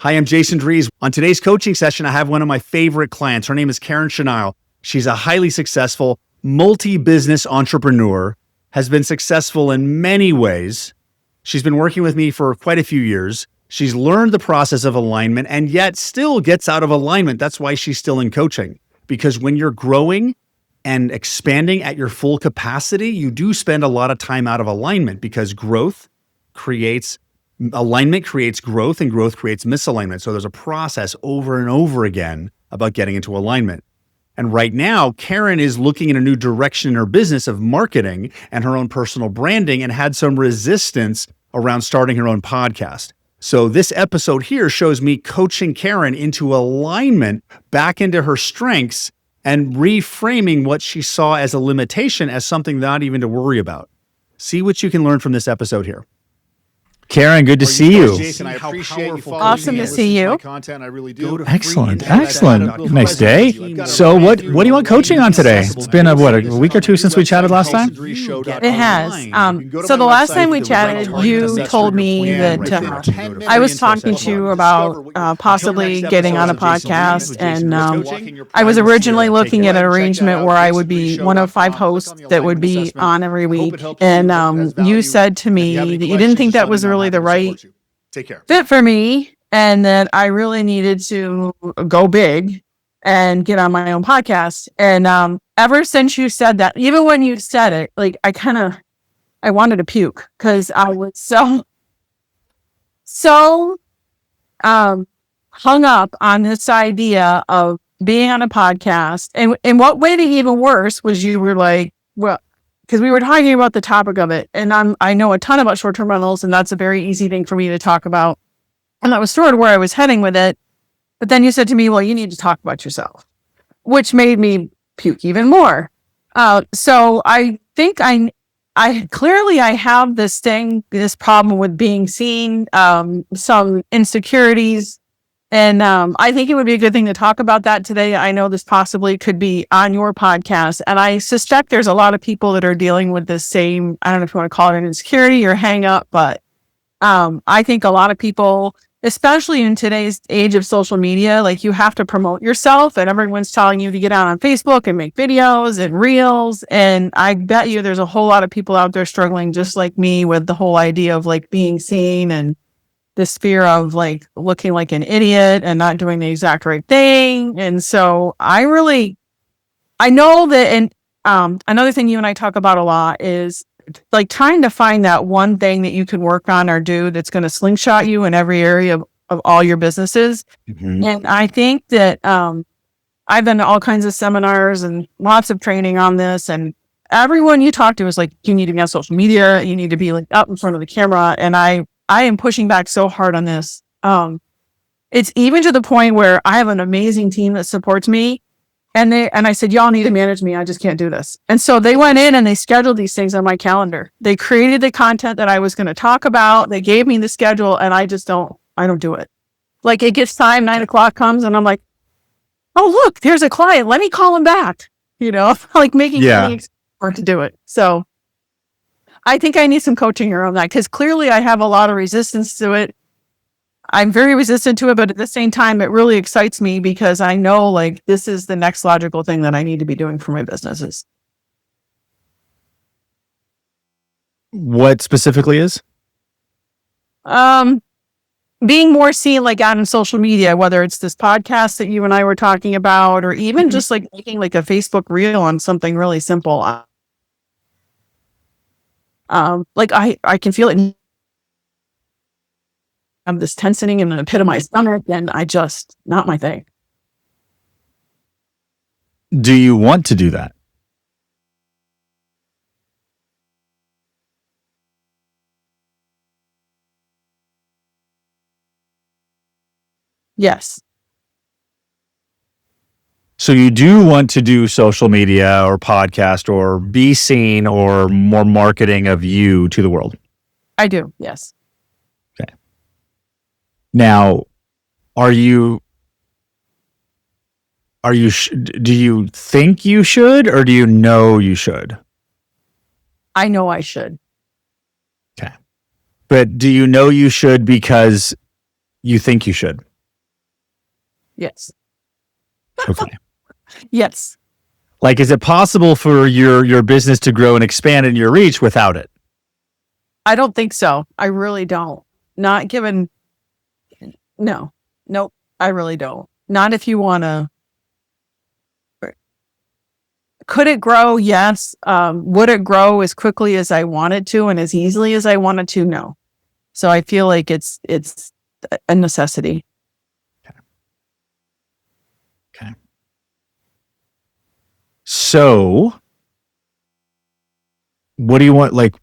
Hi, I'm Jason Drees. On today's coaching session, I have one of my favorite clients. Her name is Karen Chanile. She's a highly successful multi-business entrepreneur, has been successful in many ways. She's been working with me for quite a few years. She's learned the process of alignment and yet still gets out of alignment. That's why she's still in coaching. Because when you're growing and expanding at your full capacity, you do spend a lot of time out of alignment because alignment creates growth and growth creates misalignment. So there's a process over and over again about getting into alignment. And right now, Karen is looking in a new direction in her business of marketing and her own personal branding and had some resistance around starting her own podcast. So this episode here shows me coaching Karen into alignment back into her strengths and reframing what she saw as a limitation as something not even to worry about. See what you can learn from this episode here. Karen, good to see you. Jason, I appreciate you. Awesome to see you. Content, I really do. Excellent. Nice day. So what do you want coaching on today? It's been a week or two since we chatted last time? It has. So the last time we chatted, you told me that I was talking to you about possibly getting on a podcast. And I was originally looking at an arrangement where I would be one of 5 hosts that would be on every week. And you said to me that you didn't think that was really the right fit for me, and that I really needed to go big and get on my own podcast. And ever since you said that, even when you said it, like I wanted to puke because I was so hung up on this idea of being on a podcast. And what made it even worse was you were like, well, because we were talking about the topic of it, and I know a ton about short-term rentals, and that's a very easy thing for me to talk about. And that was sort of where I was heading with it. But then you said to me, well, you need to talk about yourself, which made me puke even more. So I think I clearly have this problem with being seen, some insecurities. And I think it would be a good thing to talk about that today. I know this possibly could be on your podcast. And I suspect there's a lot of people that are dealing with the same, I don't know if you want to call it an insecurity or hang up, but I think a lot of people, especially in today's age of social media, like you have to promote yourself and everyone's telling you to get out on Facebook and make videos and reels. And I bet you there's a whole lot of people out there struggling just like me with the whole idea of like being seen and this fear of like looking like an idiot and not doing the exact right thing. And so I know that, and another thing you and I talk about a lot is like trying to find that one thing that you can work on or do that's going to slingshot you in every area of all your businesses. Mm-hmm. And I think that I've been to all kinds of seminars and lots of training on this, and everyone you talk to is like, you need to be on social media, you need to be like up in front of the camera. And I am pushing back so hard on this. It's even to the point where I have an amazing team that supports me. And I said, y'all need to manage me. I just can't do this. And so they went in and they scheduled these things on my calendar. They created the content that I was going to talk about. They gave me the schedule, and I don't do it. Like it gets time, 9:00 comes, and I'm like, oh, look, there's a client. Let me call him back. Like making me to do it. So I think I need some coaching around that because clearly I have a lot of resistance to it. I'm very resistant to it, but at the same time, it really excites me because I know like this is the next logical thing that I need to be doing for my businesses. What specifically is? Being more seen like out in social media, whether it's this podcast that you and I were talking about, or even just like making like a Facebook reel on something really simple. Like I can feel it. I'm this tensing in the pit of my stomach, and not my thing. Do you want to do that? Yes. So you do want to do social media or podcast or be seen or more marketing of you to the world? I do, yes. Okay. Now, do you think you should, or do you know you should? I know I should. Okay. But do you know you should because you think you should? Yes. Okay. Yes. Like, is it possible for your business to grow and expand in your reach without it? I don't think so. I really don't. Not given. No. Nope. I really don't. Not if you want to. Could it grow? Yes. Would it grow as quickly as I wanted to and as easily as I wanted to? No. So I feel like it's a necessity. Okay. So, what do you want? Like,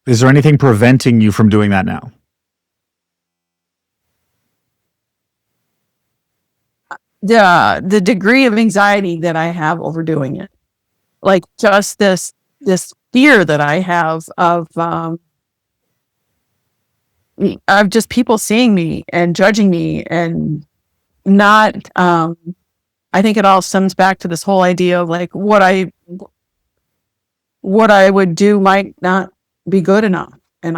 is there anything preventing you from doing that now? The degree of anxiety that I have over doing it, like just this fear that I have of just people seeing me and judging me and not. I think it all stems back to this whole idea of like what I would do might not be good enough, and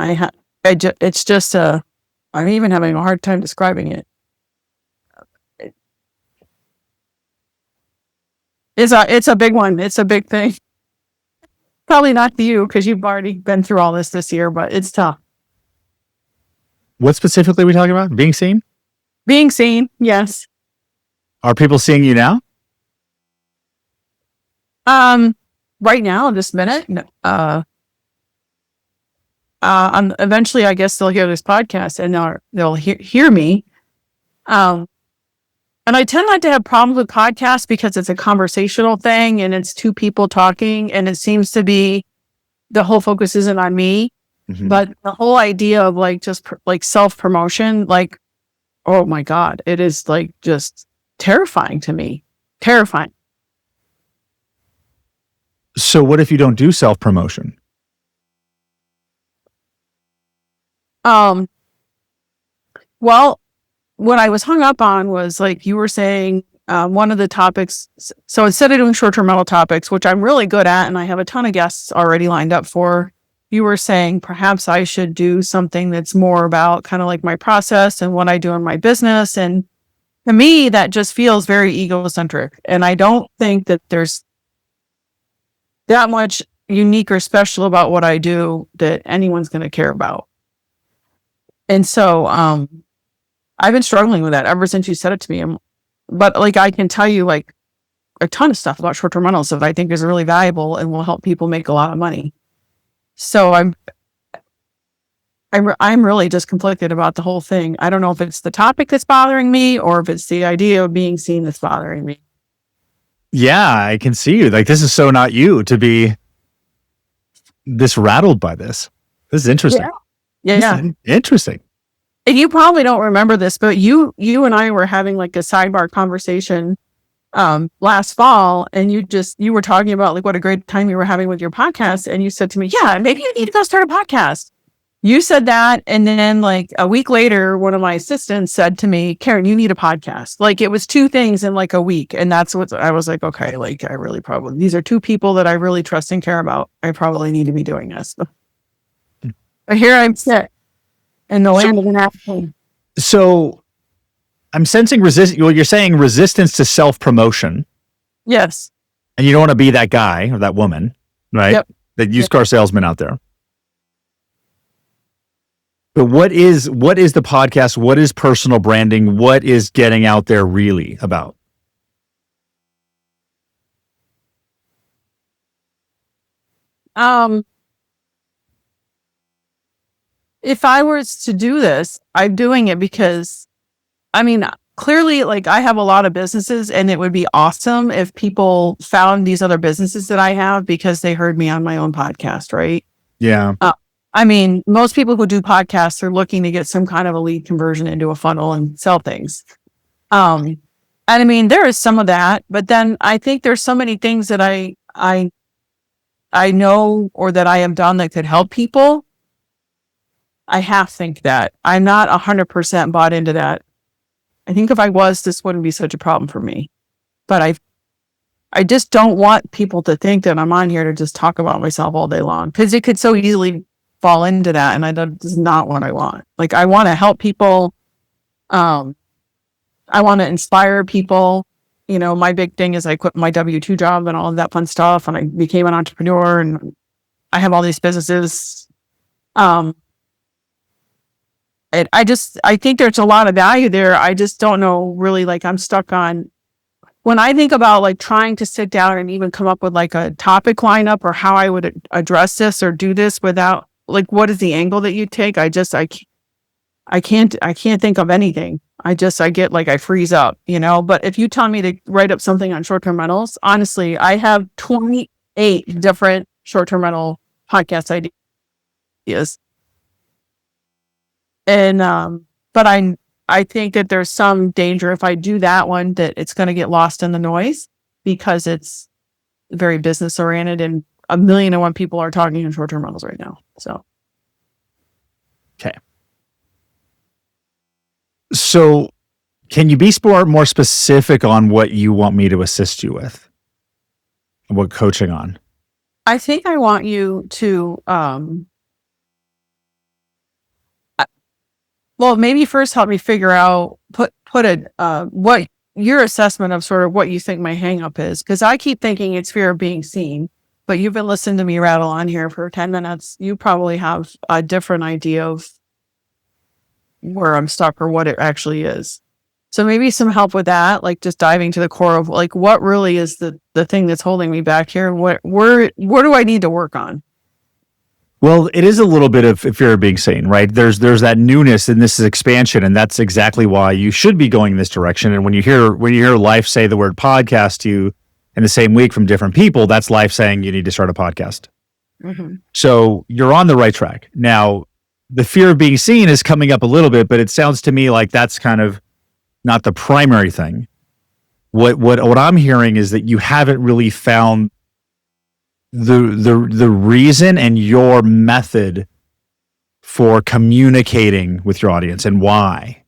it's just I'm even having a hard time describing it. It's a big one. It's a big thing. Probably not to you because you've already been through all this year, but it's tough. What specifically are we talking about? Being seen? Being seen, yes. Are people seeing you now? Right now, this minute, eventually, I guess they'll hear this podcast and they'll hear me. And I tend not to have problems with podcasts because it's a conversational thing and it's two people talking, and it seems to be the whole focus isn't on me, but the whole idea of like just like self promotion, like, oh my God, it is like just terrifying to me. Terrifying. So, what if you don't do self promotion? Well, what I was hung up on was like you were saying, one of the topics. So instead of doing short-term rental topics, which I'm really good at, and I have a ton of guests already lined up for, you were saying perhaps I should do something that's more about kind of like my process and what I do in my business. And to me, that just feels very egocentric. And I don't think that there's that much unique or special about what I do that anyone's going to care about. And so, I've been struggling with that ever since you said it to me. But like, I can tell you like a ton of stuff about short-term rentals that I think is really valuable and will help people make a lot of money. So I'm really just conflicted about the whole thing. I don't know if it's the topic that's bothering me or if it's the idea of being seen that's bothering me. Yeah, I can see you. Like, this is so not you to be this rattled by this. This is interesting. Yeah. Interesting. And you probably don't remember this, but you and I were having like a sidebar conversation last fall, and you were talking about like what a great time you were having with your podcast, and you said to me, yeah, maybe you need to go start a podcast. You said that, and then like a week later, one of my assistants said to me, Karen, you need a podcast. Like, it was two things in like a week, and that's what I was like, okay, like I really probably, these are two people that I really trust and care about. I probably need to be doing this. But here I'm sit in the land of an apple. So I'm sensing well, you're saying resistance to self-promotion. Yes. And you don't want to be that guy or that woman, right? Yep. That used car salesman out there. But what is the podcast? What is personal branding? What is getting out there really about? If I was to do this, I'm doing it because, I mean, clearly, like, I have a lot of businesses, and it would be awesome if people found these other businesses that I have because they heard me on my own podcast, right? Yeah. I mean, most people who do podcasts are looking to get some kind of a lead conversion into a funnel and sell things. And I mean, there is some of that, but then I think there's so many things that I know or that I have done that could help people. I half think that. I'm not 100% bought into that. I think if I was, this wouldn't be such a problem for me. But I just don't want people to think that I'm on here to just talk about myself all day long, because it could so easily fall into that, and that's not what I want. Like, I want to help people. I I want to inspire people. My big thing is I quit my W-2 job and all of that fun stuff, and I became an entrepreneur, and I have all these businesses. I think there's a lot of value there. I just don't know really, like, I'm stuck on, when I think about like trying to sit down and even come up with like a topic lineup or how I would address this or do this without, like, what is the angle that you take? I can't think of anything. I get like, I freeze up, but if you tell me to write up something on short-term rentals, honestly, I have 28 different short-term rental podcast ideas. And, but I think that there's some danger if I do that one, that it's going to get lost in the noise because it's very business oriented and 1,000,001 people are talking in short-term rentals right now. So. Okay. So can you be more specific on what you want me to assist you with? What coaching on? I think I want you to, well, maybe first help me figure out, put what your assessment of sort of what you think my hang up is. Because I keep thinking it's fear of being seen, but you've been listening to me rattle on here for 10 minutes. You probably have a different idea of where I'm stuck or what it actually is. So maybe some help with that, like just diving to the core of like, what really is the thing that's holding me back here? Where do I need to work on? Well, it is a little bit of fear of being seen, right? There's that newness, and this is expansion, and that's exactly why you should be going in this direction. And when you hear life say the word podcast to you in the same week from different people, that's life saying you need to start a podcast. Mm-hmm. So you're on the right track. Now, the fear of being seen is coming up a little bit, but it sounds to me like that's kind of not the primary thing. What I'm hearing is that you haven't really found the reason and your method for communicating with your audience and why,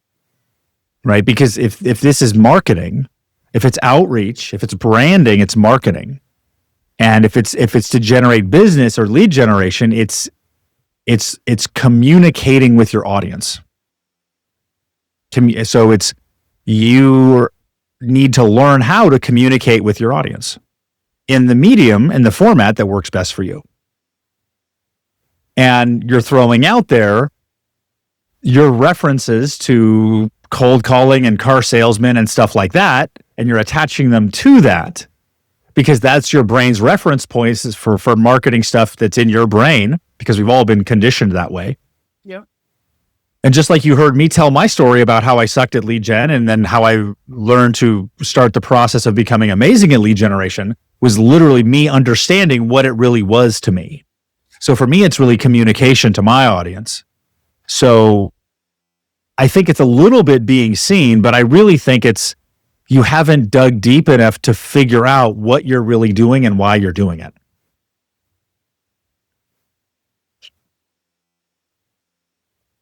right? Because if this is marketing, if it's outreach, if it's branding, it's marketing. And if it's to generate business or lead generation, it's communicating with your audience. So you need to learn how to communicate with your audience in the medium and the format that works best for you. And you're throwing out there your references to cold calling and car salesmen and stuff like that, and you're attaching them to that because that's your brain's reference points for marketing stuff that's in your brain, because we've all been conditioned that way. Yep. And just like you heard me tell my story about how I sucked at lead gen and then how I learned to start the process of becoming amazing at lead generation, was literally me understanding what it really was to me. So for me, it's really communication to my audience. So I think it's a little bit being seen, but I really think it's you haven't dug deep enough to figure out what you're really doing and why you're doing it.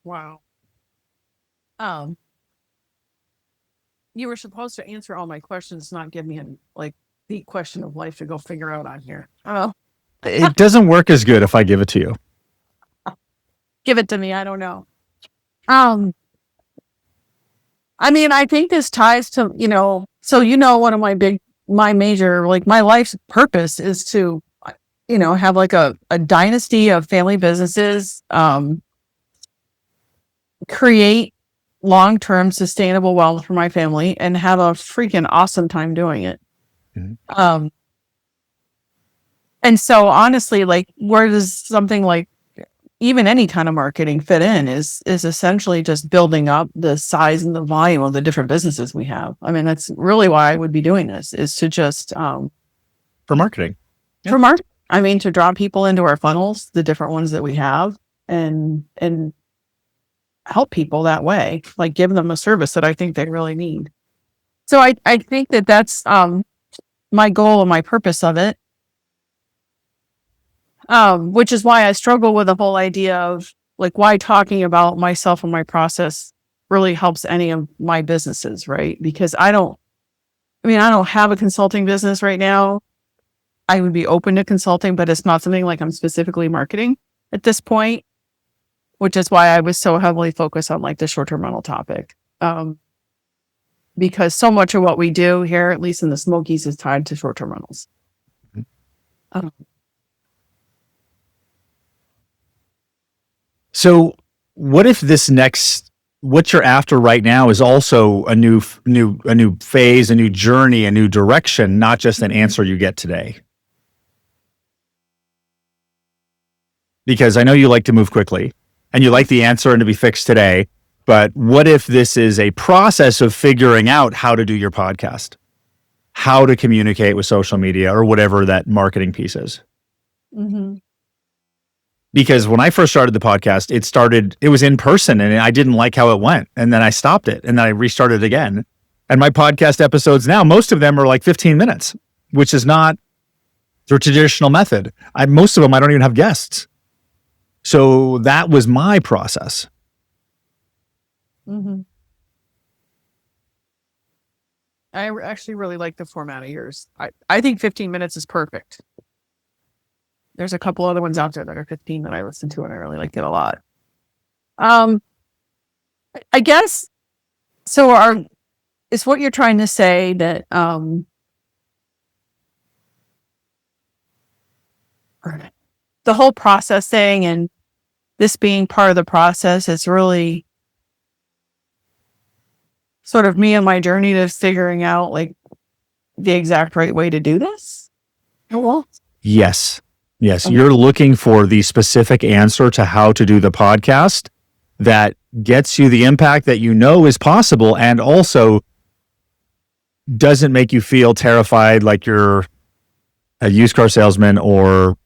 Wow. You were supposed to answer all my questions, not give me a the question of life to go figure out on here. Oh, It doesn't work as good if I give it to you. give it to me. I don't know. I mean, I think this ties to, one of my major, like my life's purpose is to, have like a dynasty of family businesses, create long-term sustainable wealth for my family and have a freaking awesome time doing it. Mm-hmm. And so honestly, like, where does something like even any kind of marketing fit in is essentially just building up the size and the volume of the different businesses we have. I mean, that's really why I would be doing this, is to just for marketing. Yeah. For marketing. I mean, to draw people into our funnels, the different ones that we have, and help people that way, like give them a service that I think they really need. So I think that that's my goal and my purpose of it. Which is why I struggle with the whole idea of like why talking about myself and my process really helps any of my businesses, right? Because I don't have a consulting business right now. I would be open to consulting, but it's not something like I'm specifically marketing at this point, which is why I was so heavily focused on like the short-term rental topic. because so much of what we do here, at least in the Smokies, is tied to short-term rentals. So what if what you're after right now is also a new phase, a new journey, a new direction, not just an answer you get today? Because I know you like to move quickly and you like the answer and to be fixed today, but what if this is a process of figuring out how to do your podcast, how to communicate with social media or whatever that marketing piece is? Mm-hmm. Because when I first started the podcast, it was in person and I didn't like how it went. And then I stopped it and then I restarted again. And my podcast episodes now, most of them are like 15 minutes, which is not the traditional method. Most of them, I don't even have guests. So that was my process. Mm-hmm. I actually really like the format of yours. I think 15 minutes is perfect. There's a couple other ones out there that are 15 that I listen to, and I really like it a lot. I guess so. Is what you're trying to say that the whole process thing and this being part of the process is really sort of me and my journey to figuring out like the exact right way to do this? Well, Yes. Okay. You're looking for the specific answer to how to do the podcast that gets you the impact that you know is possible and also doesn't make you feel terrified like you're a used car salesman or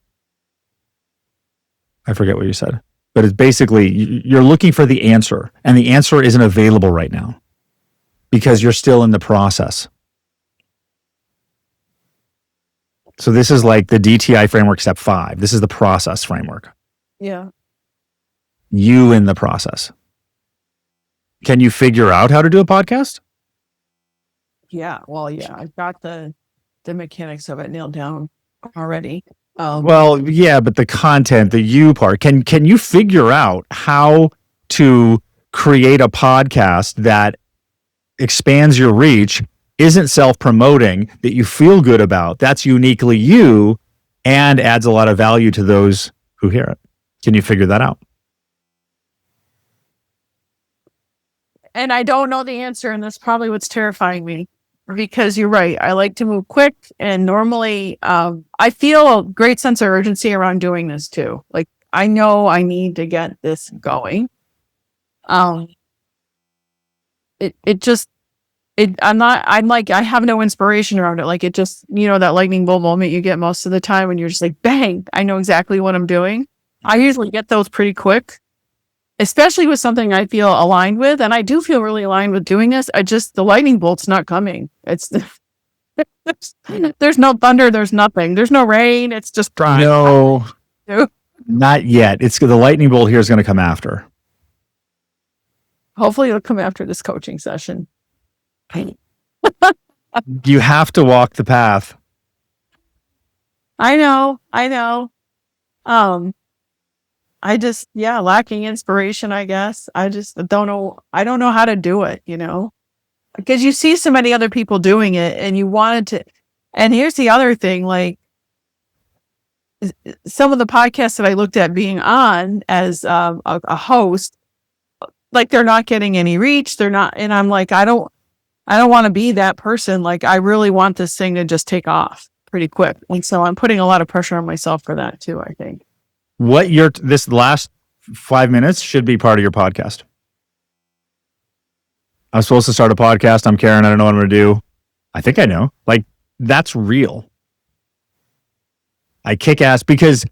I forget what you said. But it's basically you're looking for the answer and the answer isn't available right now because you're still in the process. So this is like the DTI framework step 5. This is the process framework. Yeah. You in the process. Can you figure out how to do a podcast? Yeah. Well, yeah, I've got the mechanics of it nailed down already. Well, yeah, but the content, the you part, can you figure out how to create a podcast that expands your reach, isn't self-promoting, that you feel good about, that's uniquely you, and adds a lot of value to those who hear it? Can you figure that out? And I don't know the answer, and that's probably what's terrifying me. Because you're right, I like to move quick, and normally I feel a great sense of urgency around doing this too. Like I know I need to get this going. I'm like I have no inspiration around it. Like it just, that lightning bolt moment you get most of the time when you're just like, bang, I know exactly what I'm doing. I usually get those pretty quick. Especially with something I feel aligned with, and I do feel really aligned with doing this. The lightning bolt's not coming. There's no thunder, there's nothing. There's no rain, it's just dry. No, not yet. The lightning bolt here is going to come after. Hopefully it'll come after this coaching session. You have to walk the path. I know. Lacking inspiration, I guess. I just don't know. I don't know how to do it, because you see so many other people doing it and you wanted to. And here's the other thing, like some of the podcasts that I looked at being on as a host, like they're not getting any reach. They're not. And I'm like, I don't want to be that person. Like I really want this thing to just take off pretty quick. And so I'm putting a lot of pressure on myself for that too, I think. This last 5 minutes should be part of your podcast. I'm supposed to start a podcast. I'm Karen. I don't know what I'm going to do. I think I know. Like, that's real. I kick ass because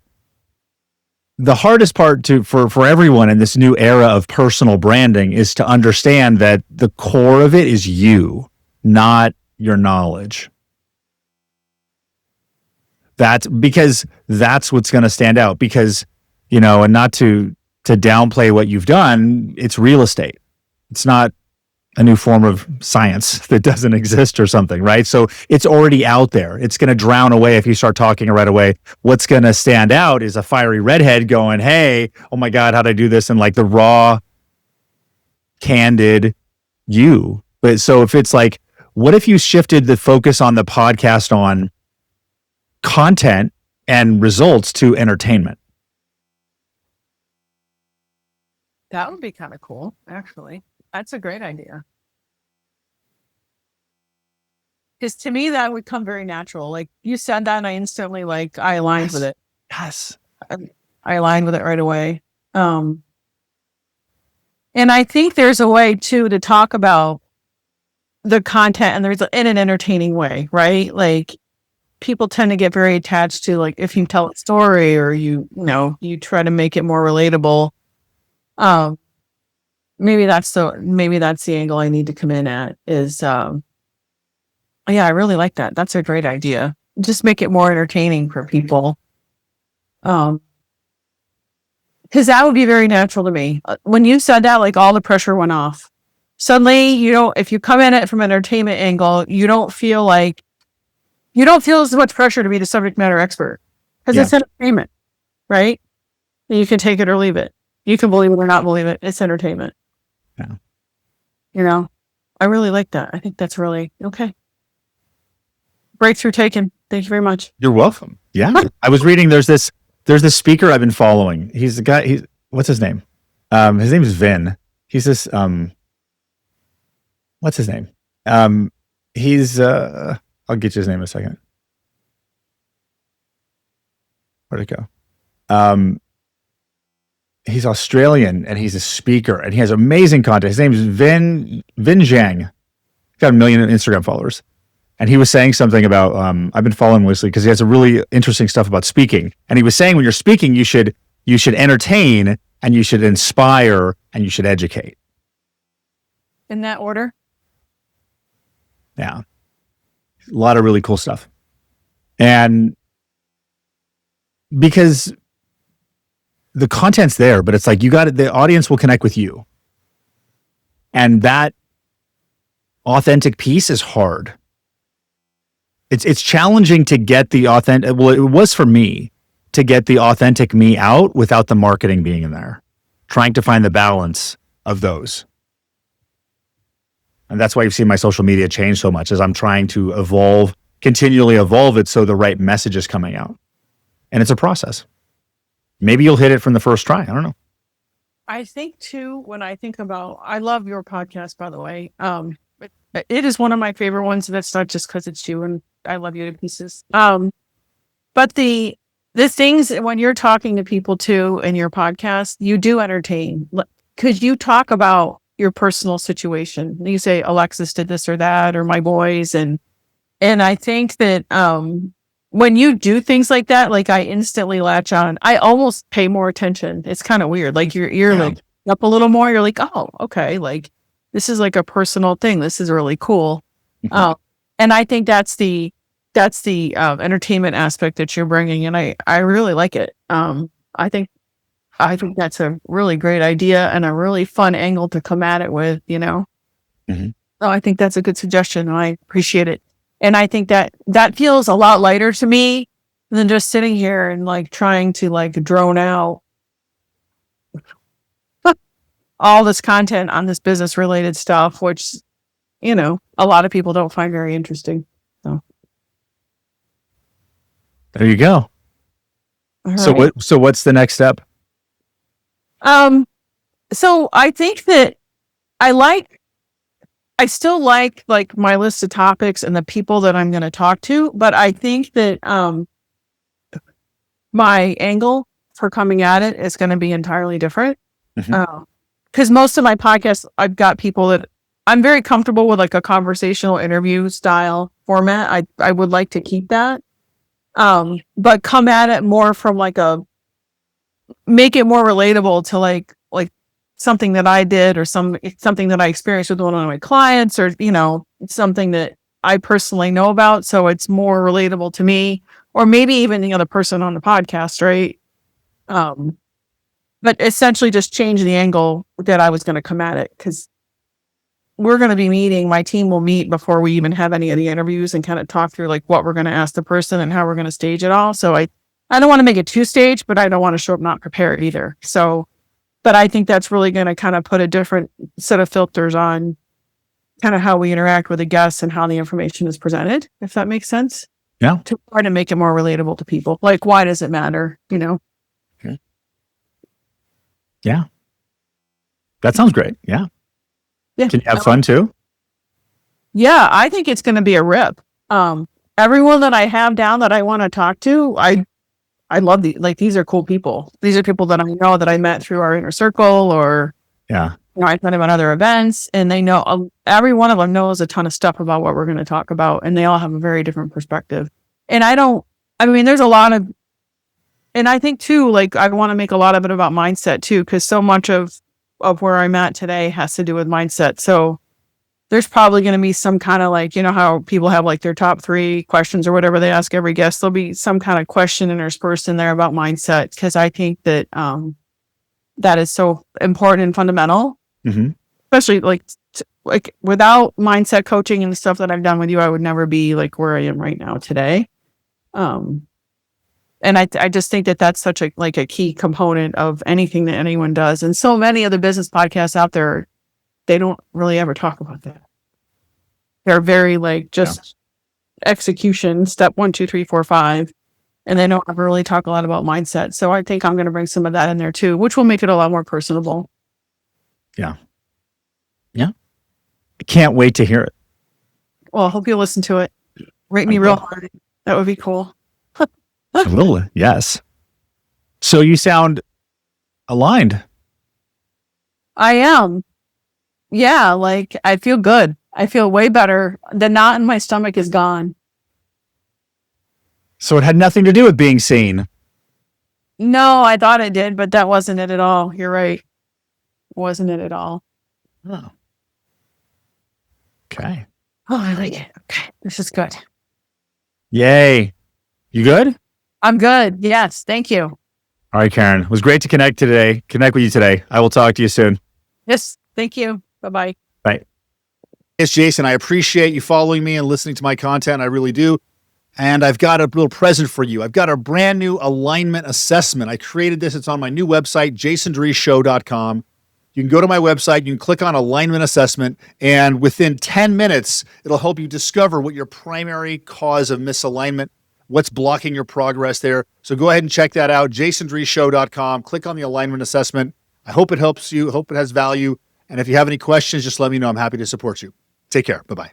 the hardest part for everyone in this new era of personal branding is to understand that the core of it is you, not your knowledge. That's because that's what's going to stand out because, and not to downplay what you've done, it's real estate. It's not a new form of science that doesn't exist or something, right? So it's already out there. It's going to drown away if you start talking right away. What's going to stand out is a fiery redhead going, hey, oh my God, how'd I do this? And like the raw, candid you But so if it's like, what if you shifted the focus on the podcast on content and results to entertainment? That would be kind of cool, actually. That's a great idea. Because to me, that would come very natural. Like you said that, and I instantly I aligned with it. Yes. I aligned with it right away. And I think there's a way too to talk about the content, and there's in an entertaining way, right? Like people tend to get very attached to like if you tell a story or you try to make it more relatable. Maybe that's the angle I need to come in at is yeah, I really like that. That's a great idea. Just make it more entertaining for people. Because that would be very natural to me. When you said that, like all the pressure went off. Suddenly, if you come in it from an entertainment angle, you don't feel as much pressure to be the subject matter expert because it's entertainment, right? You can take it or leave it. You can believe it or not believe it. It's entertainment. Yeah. I really like that. I think that's really okay. Breakthrough taken. Thank you very much. You're welcome. Yeah. I was reading, there's this speaker I've been following. He's the guy, what's his name? His name is Vin. He's this, what's his name? He's, I'll get you his name in a second. Where'd it go? He's Australian and he's a speaker and he has amazing content. His name is Vin Zhang. He's got 1 million Instagram followers. And he was saying something about, I've been following him recently because he has a really interesting stuff about speaking. And he was saying when you're speaking, you should entertain and you should inspire and you should educate. In that order? Yeah. A lot of really cool stuff. And because the content's there, but it's like the audience will connect with you. And that authentic piece is hard. It's challenging to get the authentic, well, it was for me to get the authentic me out without the marketing being in there. Trying to find the balance of those. And that's why you've seen my social media change so much, as I'm trying to continually evolve it so the right message is coming out. And it's a process. Maybe you'll hit it from the first try. I don't know. I think too, when I think about, I love your podcast, by the way. It is one of my favorite ones. That's not just because it's you and I love you to pieces. But the things when you're talking to people too in your podcast, you do entertain because you talk about your personal situation. You say Alexis did this or that, or my boys, and I think that when you do things like that, like I instantly latch on. I almost pay more attention. It's kind of weird. Like your ear like up a little more. You're like, oh, okay. Like this is like a personal thing. This is really cool. And I think that's the entertainment aspect that you're bringing, and I really like it. I think that's a really great idea and a really fun angle to come at it with. Mm-hmm. So I think that's a good suggestion, and I appreciate it. And I think that feels a lot lighter to me than just sitting here and like trying to like drone out all this content on this business related stuff, which, a lot of people don't find very interesting. So there you go. All So right. so what's the next step? So I think that I still like my list of topics and the people that I'm going to talk to, but I think that my angle for coming at it is going to be entirely different. Because most of my podcasts, I've got people that I'm very comfortable with, like a conversational interview style format. I would like to keep that, but come at it more from make it more relatable to like something that I did or something that I experienced with one of my clients, or something that I personally know about, so it's more relatable to me, or maybe even the other person on the podcast, right? But essentially just change the angle that I was going to come at it, because we're going to be meeting, my team will meet before we even have any of the interviews and kind of talk through like what we're going to ask the person and how we're going to stage it all. So I don't want to make it too staged, but I don't want to show up not prepared either. So, but I think that's really going to kind of put a different set of filters on kind of how we interact with the guests and how the information is presented, if that makes sense. Yeah. To try to make it more relatable to people. Like, why does it matter? You know? Yeah. That sounds great. Yeah. Yeah. Can you have fun too? Yeah, I think it's going to be a rip. Everyone that I have down that I want to talk to, I love these are cool people. These are people that I know that I met through our inner circle, or Yeah. I met them at other events, and they know every one of them knows a ton of stuff about what we're going to talk about, and they all have a very different perspective. And there's a lot of, and I think too, like I want to make a lot of it about mindset too, because so much of where I'm at today has to do with mindset. So there's probably going to be some kind of like, you know, how people have like their top 3 questions or whatever they ask every guest. There'll be some kind of question interspersed in there about mindset, because I think that that is so important and fundamental, especially like without mindset coaching and the stuff that I've done with you, I would never be like where I am right now today. And I just think that that's such a key component of anything that anyone does. And so many of the business podcasts out there, they don't really ever talk about that. They're very execution, step 1, 2, 3, 4, 5. And they don't ever really talk a lot about mindset. So I think I'm going to bring some of that in there too, which will make it a lot more personable. Yeah. Yeah. I can't wait to hear it. Well, I hope you'll listen to it. Rate me real hard. That would be cool. I will. Yes. So you sound aligned. I am. Yeah, like I feel good. I feel way better. The knot in my stomach is gone. So it had nothing to do with being seen. No, I thought it did, but that wasn't it at all. You're right. Wasn't it at all. Oh. Okay. Oh, I like it. Okay. This is good. Yay. You good? I'm good. Yes. Thank you. All right, Karen. It was great to connect with you today. I will talk to you soon. Yes. Thank you. Bye-bye. Bye. It's Jason. I appreciate you following me and listening to my content. I really do. And I've got a little present for you. I've got a brand new alignment assessment. I created this. It's on my new website, jasondreesshow.com. You can go to my website, you can click on alignment assessment, and within 10 minutes, it'll help you discover what your primary cause of misalignment, what's blocking your progress there. So go ahead and check that out, jasondreesshow.com. Click on the alignment assessment. I hope it helps you. I hope it has value. And if you have any questions, just let me know. I'm happy to support you. Take care. Bye-bye.